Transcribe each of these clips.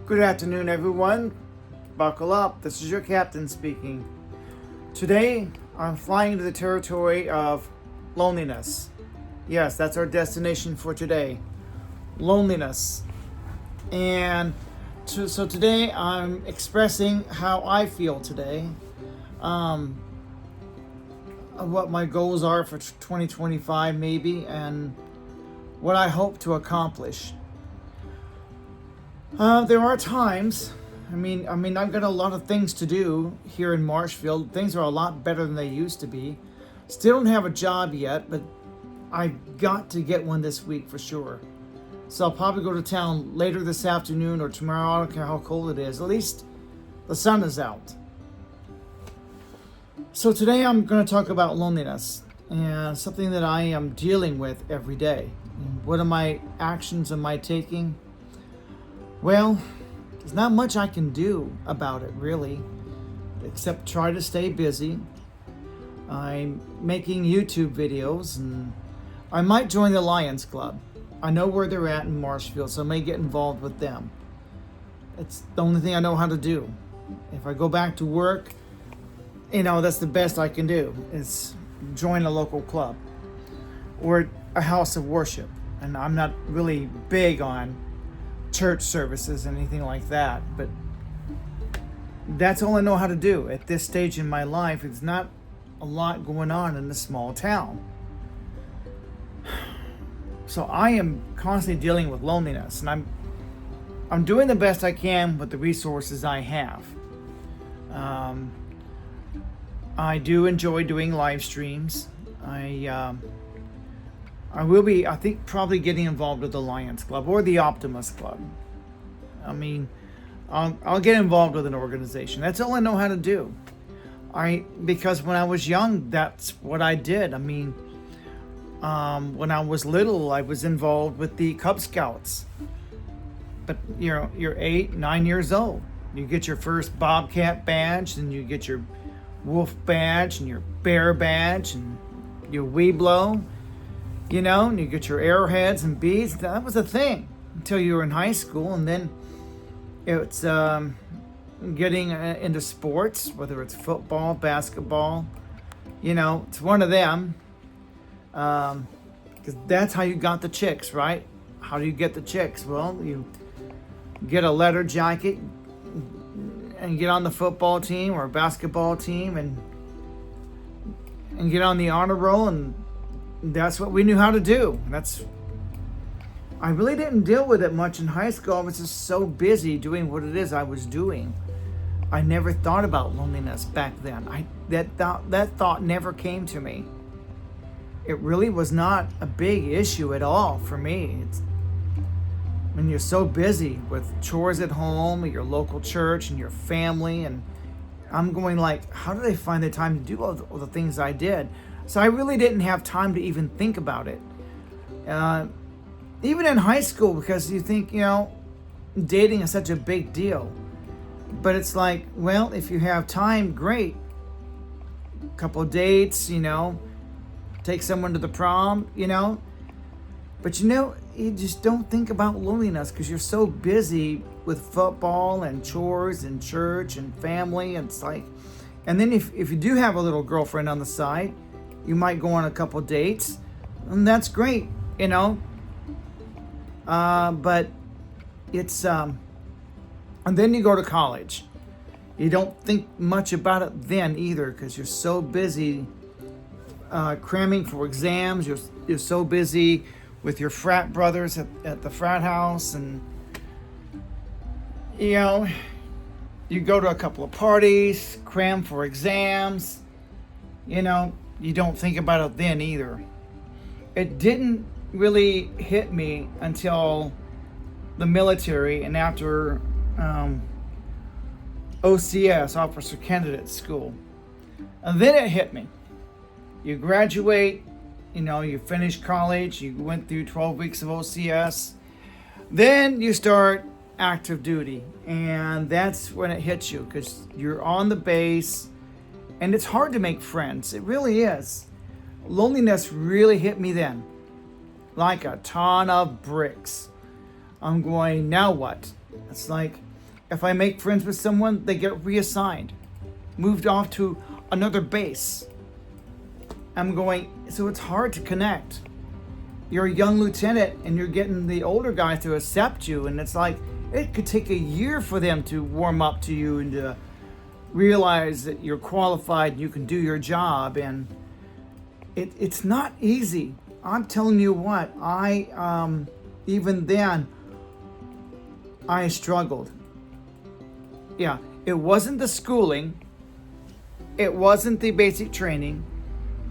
Good afternoon, everyone. Buckle up. This is your captain speaking. Today, I'm flying into the territory of loneliness. Yes, that's our destination for today. Loneliness. And so today, I'm expressing how I feel today. What my goals are for 2025 maybe, and what I hope to accomplish. There are times, I've got a lot of things to do here in Marshfield. Things are a lot better than they used to be. Still don't have a job yet, but I've got to get one this week for sure. So I'll probably go to town later this afternoon or tomorrow. I don't care how cold it is. At least the sun is out. So today I'm going to talk about loneliness and something that I am dealing with every day. What are my actions am I taking? Well, there's not much I can do about it really, except try to stay busy. I'm making YouTube videos and I might join the Lions Club. I know where they're at in Marshfield, so I may get involved with them. It's the only thing I know how to do. If I go back to work, that's the best I can do, is join a local club or a house of worship. And I'm not really big on church services, anything like that, but that's all I know how to do at this stage in my life. It's not a lot going on in a small town. So I am constantly dealing with loneliness, and I'm doing the best I can with the resources I have. I do enjoy doing live streams. I will be, I think, probably getting involved with the Lions Club or the Optimus Club. I'll get involved with an organization. That's all I know how to do. Because when I was young, that's what I did. When I was little, I was involved with the Cub Scouts. But you're 8, 9 years old. You get your first Bobcat badge, and you get your Wolf badge, and your Bear badge, and your Weeblo. And you get your arrowheads and beads. That was a thing until you were in high school, and then it's getting into sports, whether it's football, basketball. It's one of them. Because that's how you got the chicks, right? How do you get the chicks? Well, you get a leather jacket and get on the football team or basketball team and get on the honor roll, and that's what we knew how to do. I really didn't deal with it much in high school. I was just so busy doing what it is I was doing. I never thought about loneliness back then. That thought never came to me. It really was not a big issue at all for me. When you're so busy with chores at home, your local church, and your family, and I'm going like, how did I find the time to do all the things I did? So I really didn't have time to even think about it. Even in high school, because you think, dating is such a big deal. But it's like, well, if you have time, great. A couple of dates, take someone to the prom, But you just don't think about loneliness because you're so busy with football and chores and church and family. And it's like, and then if you do have a little girlfriend on the side, you might go on a couple dates, and that's great, But it's, and then you go to college. You don't think much about it then either because you're so busy cramming for exams. You're so busy with your frat brothers at the frat house, and you go to a couple of parties, cram for exams. You don't think about it then either. It didn't really hit me until the military and after OCS, Officer Candidate School. And then it hit me. You graduate, you finish college, you went through 12 weeks of OCS. Then you start active duty. And that's when it hits you because you're on the base and it's hard to make friends. It really is. Loneliness really hit me then. Like a ton of bricks. I'm going, now what? It's like, If I make friends with someone, they get reassigned, moved off to another base. I'm going, so it's hard to connect. You're a young lieutenant and you're getting the older guys to accept you, and it's like it could take a year for them to warm up to you and to realize that you're qualified and you can do your job. And it's not easy. I'm telling you what, even then I struggled. Yeah, it wasn't the schooling, it wasn't the basic training,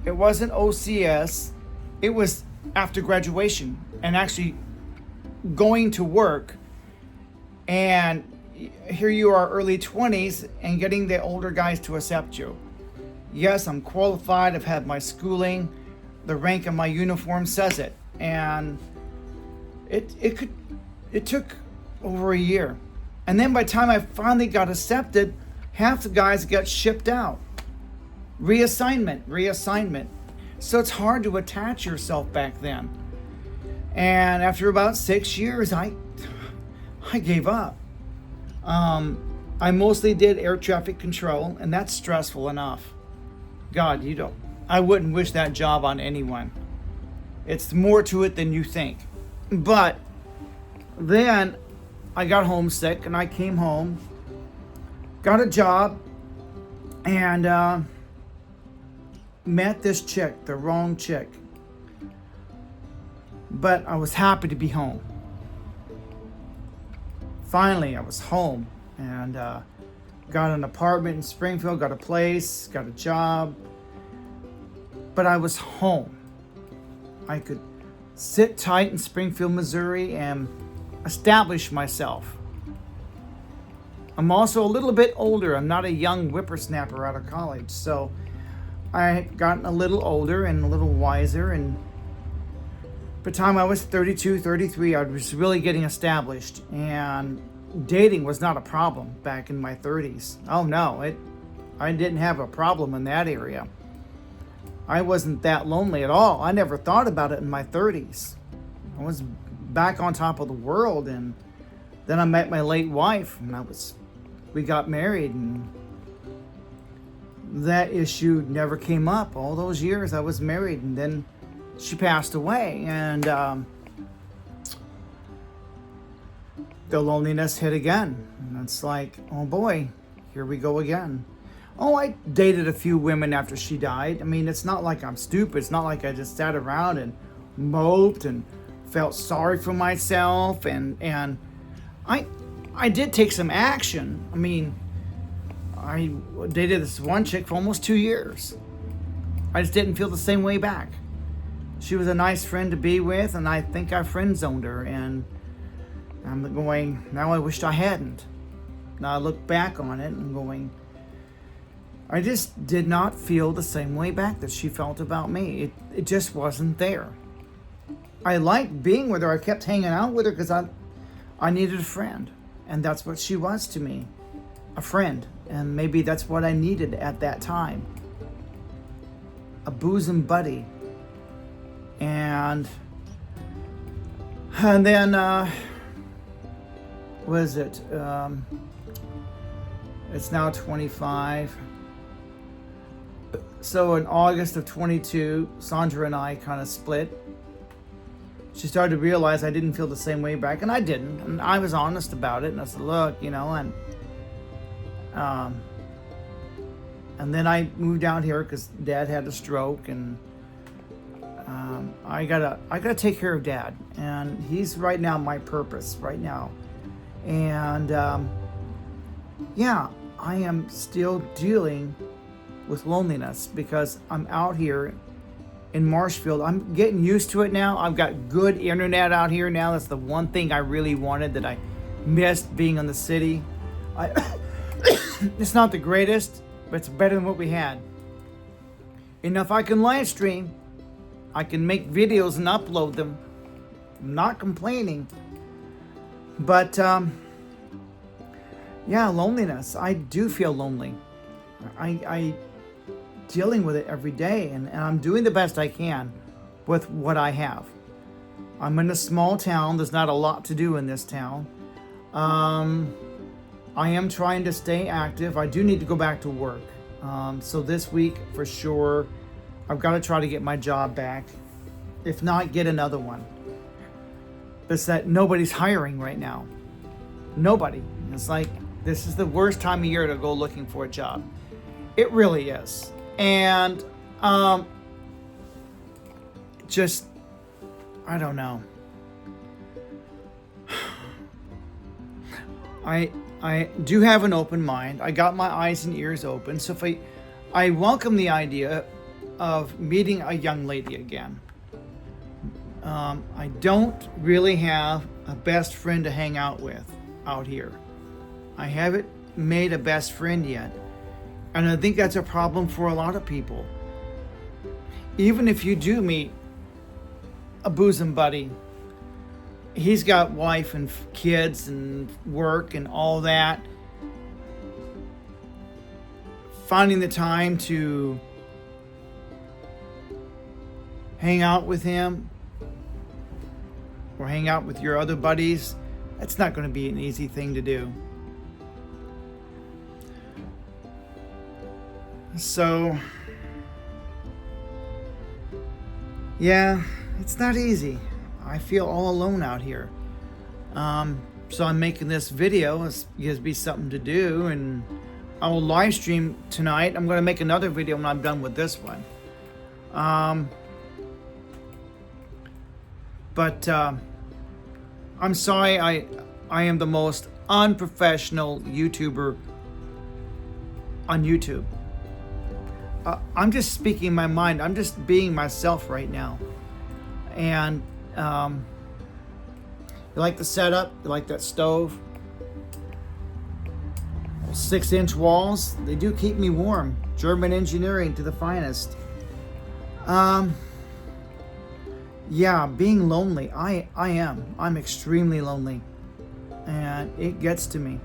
it wasn't OCS, it was after graduation and actually going to work. And here you are, early 20s, and getting the older guys to accept you. Yes, I'm qualified, I've had my schooling, the rank of my uniform says it. And it took over a year. And then by the time I finally got accepted, half the guys got shipped out. Reassignment. So it's hard to attach yourself back then. And after about 6 years, I gave up. I mostly did air traffic control, and that's stressful enough. God, I wouldn't wish that job on anyone. It's more to it than you think. But then I got homesick and I came home, got a job, and met this chick, the wrong chick. But I was happy to be home. Finally, I was home and got an apartment in Springfield, got a place, got a job. But I was home. I could sit tight in Springfield, Missouri and establish myself. I'm also a little bit older. I'm not a young whippersnapper out of college. So I had gotten a little older and a little wiser, and by the time I was 32, 33, I was really getting established, and dating was not a problem back in my 30s. Oh no, I didn't have a problem in that area. I wasn't that lonely at all. I never thought about it in my 30s. I was back on top of the world, and then I met my late wife, and we got married, and that issue never came up. All those years I was married, and then she passed away, and the loneliness hit again. And it's like, oh boy, here we go again. Oh, I dated a few women after she died. I mean, it's not like I'm stupid. It's not like I just sat around and moped and felt sorry for myself. And I did take some action. I mean, I dated this one chick for almost 2 years. I just didn't feel the same way back. She was a nice friend to be with, and I think I friend zoned her. And I'm going, now I wished I hadn't. Now I look back on it and going, I just did not feel the same way back that she felt about me. It just wasn't there. I liked being with her. I kept hanging out with her because I needed a friend. And that's what she was to me, a friend. And maybe that's what I needed at that time. A bosom buddy. And then, what is it? It's now 25. So in August of 22, Sandra and I kind of split. She started to realize I didn't feel the same way back, and I didn't. And I was honest about it, and I said, look, and then I moved out here because Dad had a stroke, and I gotta take care of Dad, and he's right now my purpose right now. And I am still dealing with loneliness because I'm out here in Marshfield. I'm getting used to it now. I've got good internet out here now. That's the one thing I really wanted that I missed being in the city. It's not the greatest, but it's better than what we had. And if I can live stream, I can make videos and upload them. I'm not complaining. But loneliness. I do feel lonely. I dealing with it every day, and I'm doing the best I can with what I have. I'm in a small town. There's not a lot to do in this town. I am trying to stay active. I do need to go back to work. So this week, for sure, I've got to try to get my job back. If not, get another one. It's that nobody's hiring right now. Nobody. It's like, this is the worst time of year to go looking for a job. It really is. And just, I don't know. I do have an open mind. I got my eyes and ears open. So if I welcome the idea of meeting a young lady again. I don't really have a best friend to hang out with out here. I haven't made a best friend yet. And I think that's a problem for a lot of people. Even if you do meet a bosom buddy, he's got wife and kids and work and all that. Finding the time to hang out with him or hang out with your other buddies, that's not going to be an easy thing to do. So, yeah, it's not easy. I feel all alone out here. So I'm making this video. It gives me something to do, and I will live stream tonight. I'm going to make another video when I'm done with this one. But I'm sorry I am the most unprofessional YouTuber on YouTube. I'm just speaking my mind. I'm just being myself right now. And you like the setup? You like that stove? 6-inch walls. They do keep me warm. German engineering to the finest. Yeah, being lonely. I am. I'm extremely lonely. And it gets to me.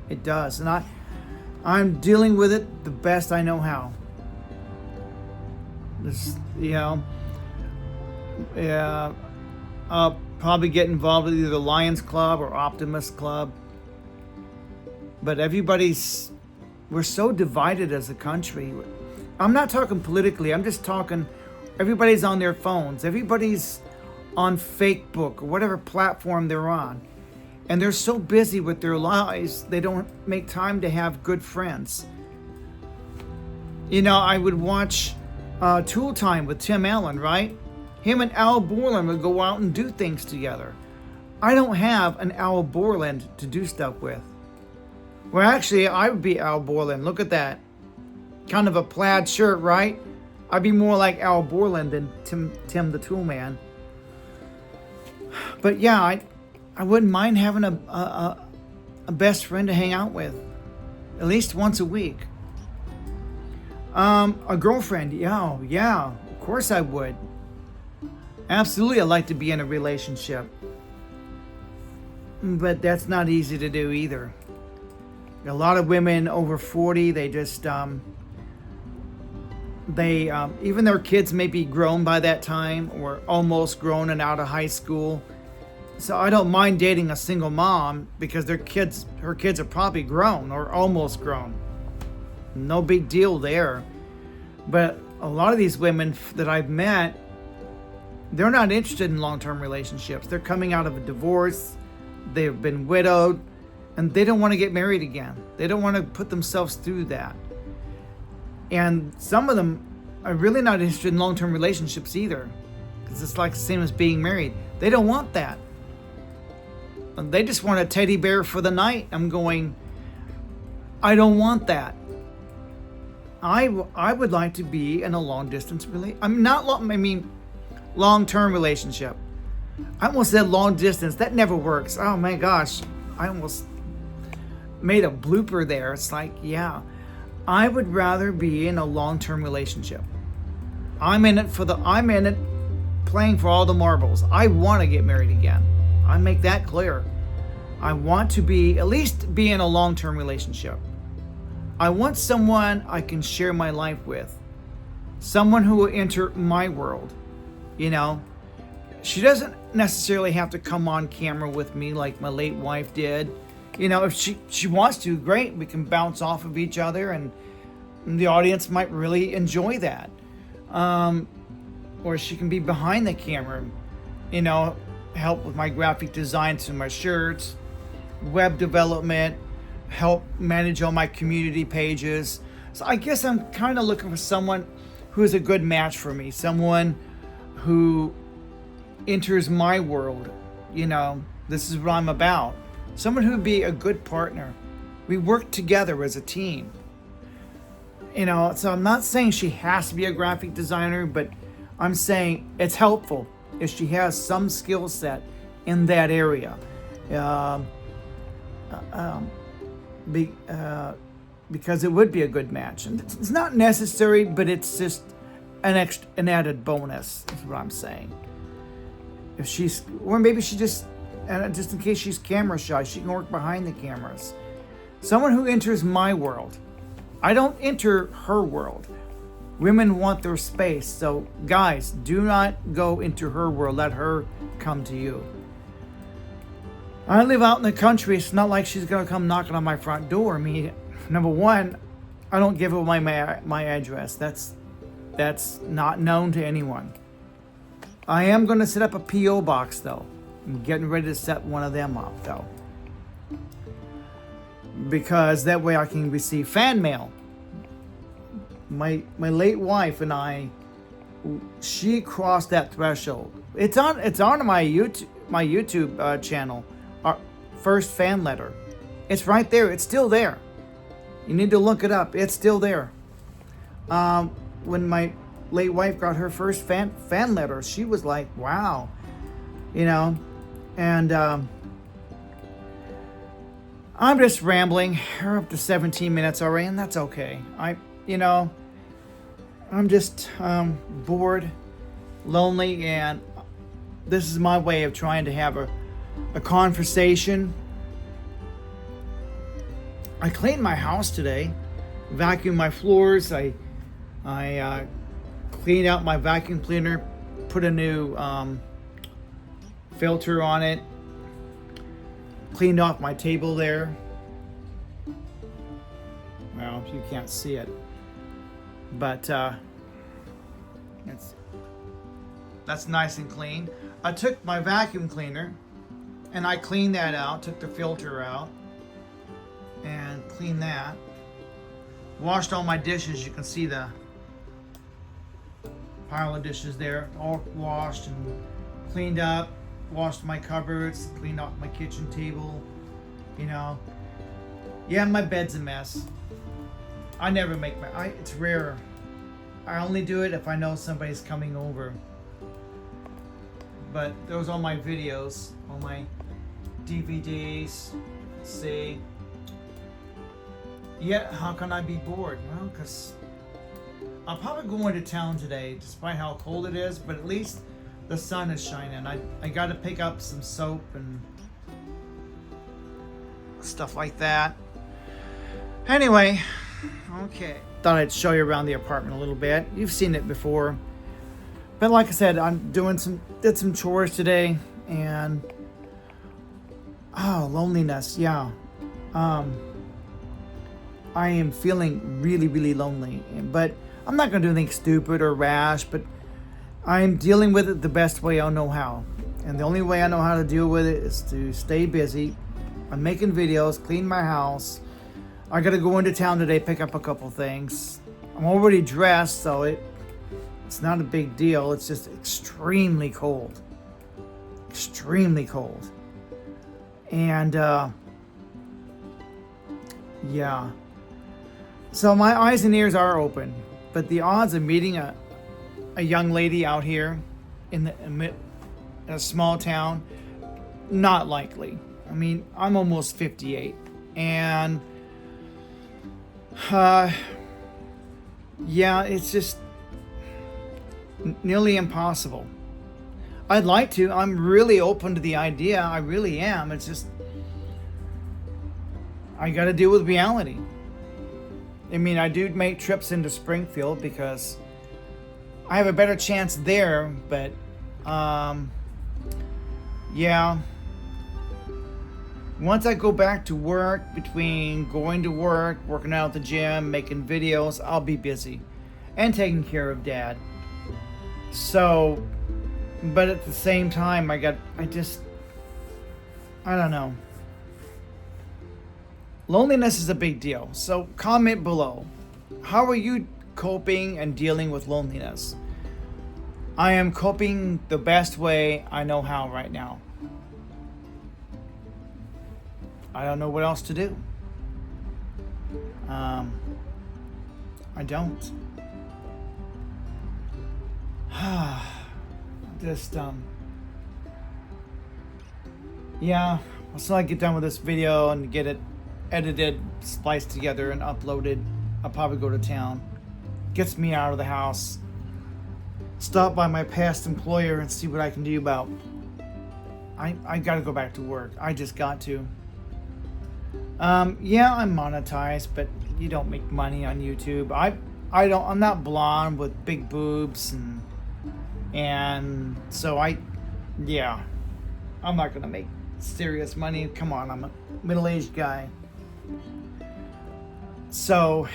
It does. And I'm dealing with it the best I know how. This, I'll probably get involved with either Lions Club or Optimist Club. But we're so divided as a country. I'm not talking politically. I'm just talking, everybody's on their phones. Everybody's on Facebook or whatever platform they're on. And they're so busy with their lives, they don't make time to have good friends. I would watch Tool Time with Tim Allen, right? Him and Al Borland would go out and do things together. I don't have an Al Borland to do stuff with. Well, actually, I would be Al Borland. Look at that. Kind of a plaid shirt, right? I'd be more like Al Borland than Tim the Tool Man. But yeah, I wouldn't mind having a best friend to hang out with. At least once a week. A girlfriend, yeah, of course I would. Absolutely, I'd like to be in a relationship. But that's not easy to do either. A lot of women over 40, they just, even their kids may be grown by that time or almost grown and out of high school. So I don't mind dating a single mom because her kids are probably grown or almost grown. No big deal there. But a lot of these women that I've met, they're not interested in long-term relationships. They're coming out of a divorce. They've been widowed, and they don't want to get married again. They don't want to put themselves through that. And some of them are really not interested in long-term relationships either, because it's like the same as being married. They don't want that. They just want a teddy bear for the night. I'm going, I don't want that. I would like to be in a long-distance relationship. Long-term relationship. I almost said long distance. That never works. Oh my gosh. I almost made a blooper there. It's like, yeah. I would rather be in a long-term relationship. I'm in it playing for all the marbles. I want to get married again. I make that clear. I want to at least be in a long-term relationship. I want someone I can share my life with. Someone who will enter my world. She doesn't necessarily have to come on camera with me like my late wife did. If she wants to, great. We can bounce off of each other, and the audience might really enjoy that. Or she can be behind the camera, help with my graphic design to my shirts, web development, help manage all my community pages. So I guess I'm kind of looking for someone who is a good match for me, someone who enters my world. This is what I'm about. Someone who would be a good partner. We work together as a team. So I'm not saying she has to be a graphic designer, but I'm saying it's helpful if she has some skill set in that area. Because it would be a good match. And it's not necessary, but it's just an added bonus, is what I'm saying. Or maybe she just in case she's camera shy, she can work behind the cameras. Someone who enters my world. I don't enter her world. Women want their space, so guys, do not go into her world. Let her come to you. I live out in the country. It's not like she's gonna come knocking on my front door. Number one, I don't give away my address. That's not known to anyone. I am gonna set up a P.O. box though. I'm getting ready to set one of them up though, because that way I can receive fan mail. My late wife and I, she crossed that threshold. It's on my YouTube channel. Our first fan letter. It's right there. It's still there. You need to look it up. It's still there. When my late wife got her first fan letter, she was like, "Wow," And I'm just rambling. We're up to 17 minutes already, and that's okay. I'm just bored, lonely, and this is my way of trying to have a conversation. I cleaned my house today, vacuumed my floors. I cleaned out my vacuum cleaner, put a new filter on it, cleaned off my table there. Well, you can't see it, but that's nice and clean. I took my vacuum cleaner and I cleaned that out, took the filter out and cleaned that. Washed all my dishes. You can see the pile of dishes there, all washed and cleaned up. Washed my cupboards, cleaned off my kitchen table. Yeah, my bed's a mess. I never make it's rare. I only do it if I know somebody's coming over. But those are all my videos, all my DVDs. See. Yeah, how can I be bored? Well, because I'll probably go into town today, despite how cold it is, but at least the sun is shining. I got to pick up some soap and stuff like that. Anyway, okay. Thought I'd show you around the apartment a little bit. You've seen it before. But like I said, I'm did some chores today, and loneliness, yeah. I am feeling really, really lonely. But I'm not going to do anything stupid or rash, but I'm dealing with it the best way I know how. And the only way I know how to deal with it is to stay busy. I'm making videos, clean my house. I got to go into town today, pick up a couple things. I'm already dressed, so it's not a big deal. It's just extremely cold. Extremely cold. And, yeah. So my eyes and ears are open, but the odds of meeting a young lady out here in a small town, not likely. I'm almost 58, and yeah, it's just nearly impossible. I'd like to. I'm really open to the idea. I really am. It's just I got to deal with reality. I do make trips into Springfield because I have a better chance there, but yeah. Once I go back to work, between going to work, working out at the gym, making videos, I'll be busy and taking care of Dad. So, but at the same time, I don't know. Loneliness is a big deal. So comment below. How are you coping and dealing with loneliness? I am coping the best way I know how right now. I don't know what else to do. I don't. Just, yeah, as soon as I get done with this video and get it edited, spliced together, and uploaded, I'll probably go to town. Gets me out of the house. Stop by my past employer and see what I can do about. I gotta go back to work. I just got to. Yeah, I'm monetized, but you don't make money on YouTube. I'm not blonde with big boobs and so yeah, I'm not gonna make serious money. Come on, I'm a middle-aged guy. So,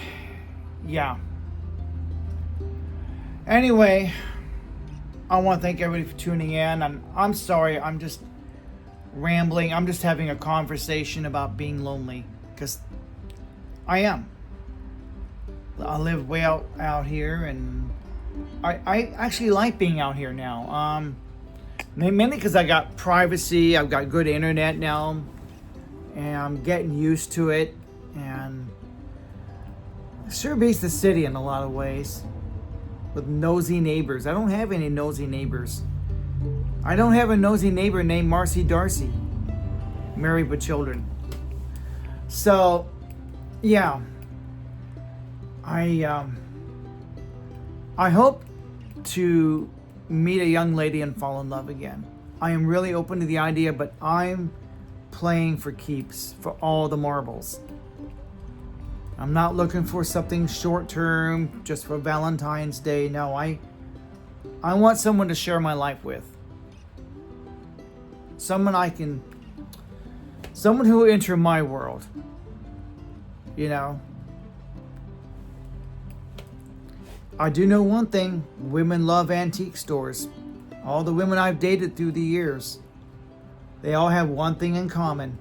yeah. Anyway, I want to thank everybody for tuning in. I'm sorry, I'm just rambling. I'm just having a conversation about being lonely, because I am. I live way out here, and I actually like being out here now. Mainly because I got privacy. I've got good internet now, and I'm getting used to it. And it sure beats the city in a lot of ways, with nosy neighbors. I don't have any nosy neighbors. I don't have a nosy neighbor named Marcy Darcy, married with children. So, yeah, I hope to meet a young lady and fall in love again. I am really open to the idea, but I'm playing for keeps, for all the marbles. I'm not looking for something short term, just for Valentine's Day. No, I want someone to share my life with. Someone who will enter my world. You know. I do know one thing. Women love antique stores. All the women I've dated through the years, they all have one thing in common.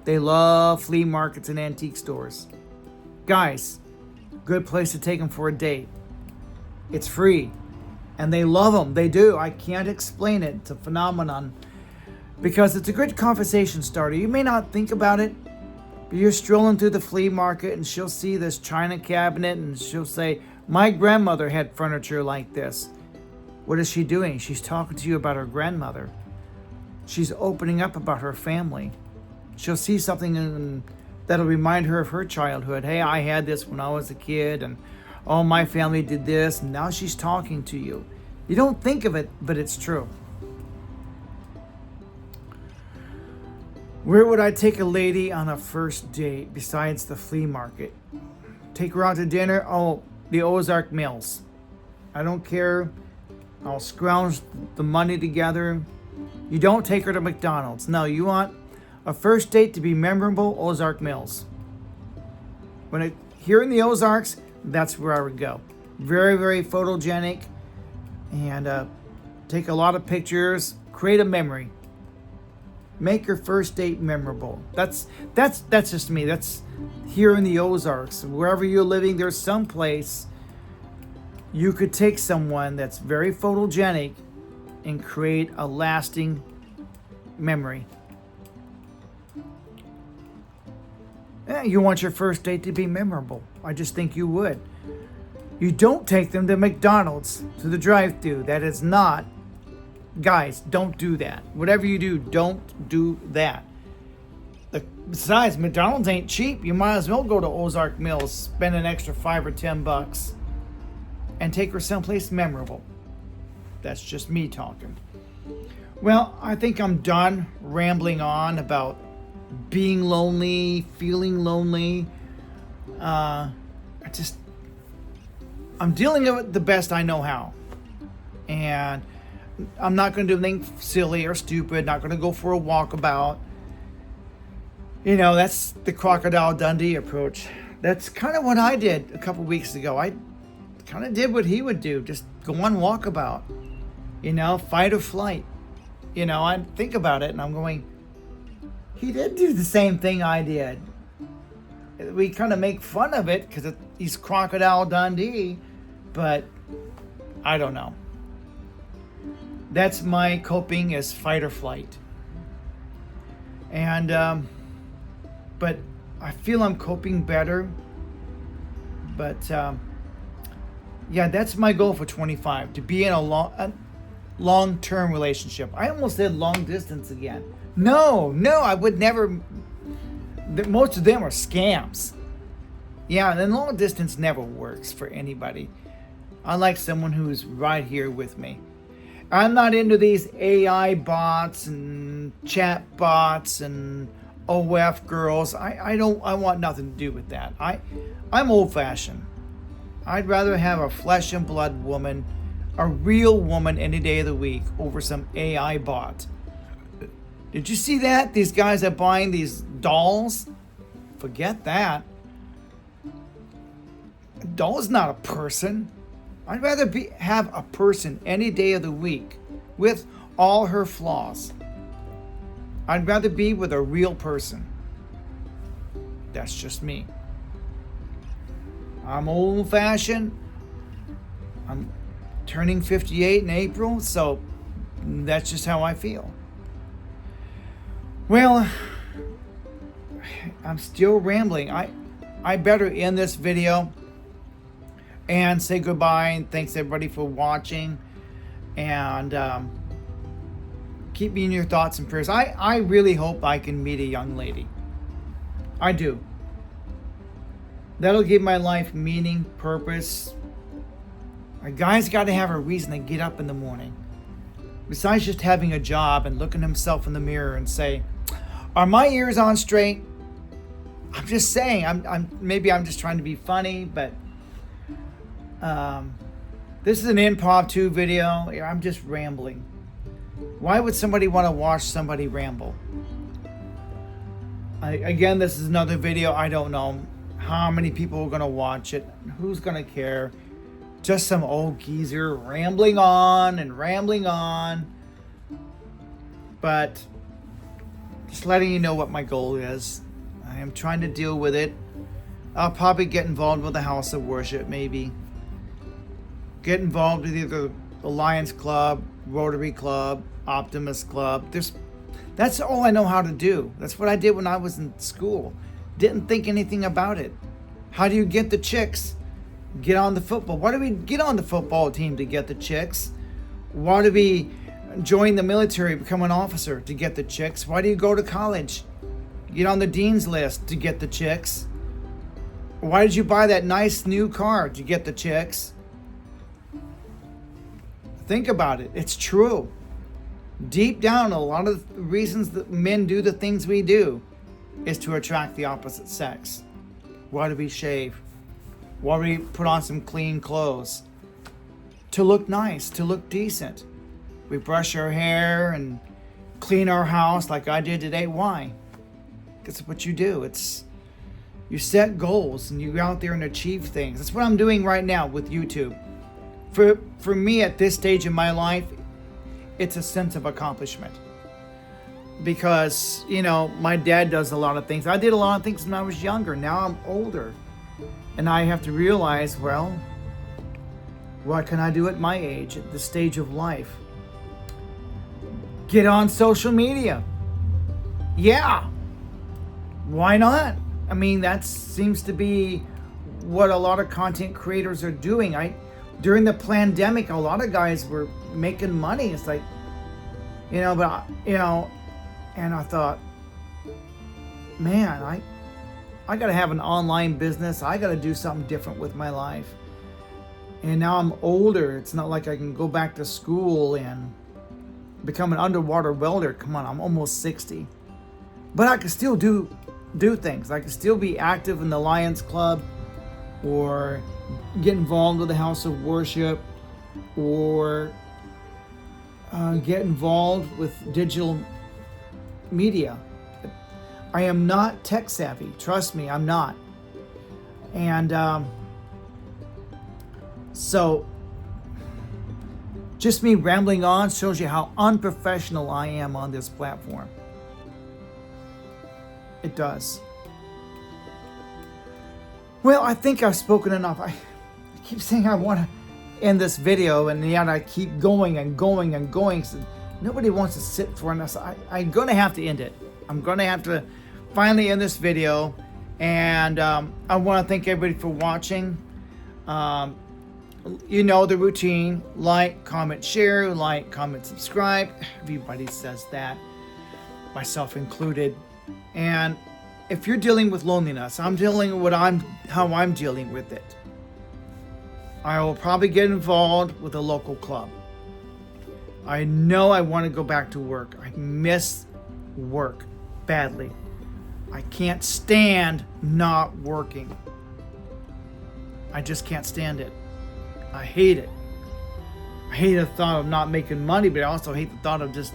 They love flea markets and antique stores. Guys, good place to take them for a date. It's free. And they love them. They do. I can't explain it. It's a phenomenon. Because it's a good conversation starter. You may not think about it, but you're strolling through the flea market and she'll see this china cabinet and she'll say, my grandmother had furniture like this. What is she doing? She's talking to you about her grandmother. She's opening up about her family. She'll see something that'll remind her of her childhood. Hey, I had this when I was a kid, and oh, my family did this, and now she's talking to you. You don't think of it, but it's true. Where would I take a lady on a first date besides the flea market? Take her out to dinner? Oh, the Ozark Mills. I don't care. I'll scrounge the money together. You don't take her to McDonald's. No, you want a first date to be memorable, Ozark Mills. Here in the Ozarks, that's where I would go. Very, very photogenic, and take a lot of pictures, create a memory. Make your first date memorable. That's just me. That's here in the Ozarks. Wherever you're living, there's some place you could take someone that's very photogenic and create a lasting memory. Yeah, you want your first date to be memorable. I just think you would. You don't take them to McDonald's, to the drive-thru. That is not... Guys, don't do that. Whatever you do, don't do that. Besides, McDonald's ain't cheap. You might as well go to Ozark Mills, spend an extra $5 or $10, and take her someplace memorable. That's just me talking. Well, I think I'm done rambling on about being lonely, feeling lonely. I'm dealing with it the best I know how. And I'm not going to do anything silly or stupid. Not going to go for a walkabout. That's the Crocodile Dundee approach. That's kind of what I did a couple weeks ago. I kind of did what he would do, just go on walkabout, fight or flight. I think about it and I'm going, he did do the same thing I did. We kind of make fun of it because he's Crocodile Dundee, but I don't know. That's my coping as fight or flight. And, but I feel I'm coping better. But, yeah, that's my goal for 25, to be in a long-term relationship. I almost said long distance again. No, I would never. Most of them are scams. Yeah, and long distance never works for anybody. I like someone who's right here with me. I'm not into these AI bots and chat bots and OF girls. I want nothing to do with that. I'm old-fashioned. I'd rather have a flesh and blood woman, a real woman any day of the week over some AI bot. Did you see that? These guys are buying these dolls? Forget that. A doll's not a person. I'd rather have a person any day of the week with all her flaws. I'd rather be with a real person. That's just me. I'm old-fashioned. I'm turning 58 in April, so that's just how I feel. Well, I'm still rambling. I better end this video and say goodbye, and thanks everybody for watching, and keep me in your thoughts and prayers. I really hope I can meet a young lady. I do. That'll give my life meaning, purpose. A guy's got to have a reason to get up in the morning. Besides just having a job and looking himself in the mirror and say, are my ears on straight? I'm just saying, I'm just trying to be funny, but this is an impromptu video. I'm just rambling. Why would somebody want to watch somebody ramble? Again, this is another video. I don't know how many people are going to watch it. Who's going to care? Just some old geezer rambling on and rambling on. But just letting you know what my goal is. I am trying to deal with it. I'll probably get involved with the House of Worship, maybe. Get involved with either the Lions Club, Rotary Club, Optimist Club. That's all I know how to do. That's what I did when I was in school. Didn't think anything about it. How do you get the chicks? Get on the football. Why do we get on the football team? To get the chicks. Why do we join the military, become an officer? To get the chicks. Why do you go to college? Get on the dean's list to get the chicks. Why did you buy that nice new car? To get the chicks. Think about it. It's true. Deep down, a lot of the reasons that men do the things we do is to attract the opposite sex. Why do we shave? Why do we put on some clean clothes? To look nice, to look decent. We brush our hair and clean our house like I did today. Why? Because it's what you do. You set goals and you go out there and achieve things. That's what I'm doing right now with YouTube. For me at this stage in my life, it's a sense of accomplishment. Because, my dad does a lot of things. I did a lot of things when I was younger. Now I'm older. And I have to realize, well, what can I do at my age, at this stage of life? Get on social media. Yeah. Why not? I mean, that seems to be what a lot of content creators are doing. During the pandemic, a lot of guys were making money. It's like, and I thought, man, I got to have an online business. I got to do something different with my life. And now I'm older. It's not like I can go back to school and become an underwater welder. Come on, I'm almost 60. But I can still do things. I can still be active in the Lions Club, or get involved with the House of Worship, or get involved with digital media. I am not tech savvy. Trust me, I'm not. And so just me rambling on shows you how unprofessional I am on this platform. It does. Well, I think I've spoken enough. I keep saying I want to end this video, and yet I keep going and going and going. So nobody wants to sit for us. I'm going to have to end it. I'm going to have to finally end this video. And I want to thank everybody for watching. You know the routine. Like, comment, share. Like, comment, subscribe. Everybody says that, myself included. And if you're dealing with loneliness, I'm dealing with how I'm dealing with it. I will probably get involved with a local club. I know I want to go back to work. I miss work badly. I can't stand not working. I just can't stand it. I hate it. I hate the thought of not making money, but I also hate the thought of just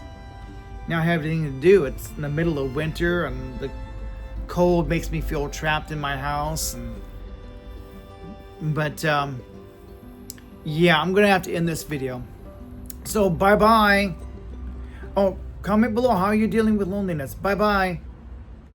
not having anything to do. It's in the middle of winter and the cold makes me feel trapped in my house. But yeah, I'm gonna have to end this video. So bye-bye. Oh, comment below how you're dealing with loneliness. Bye-bye.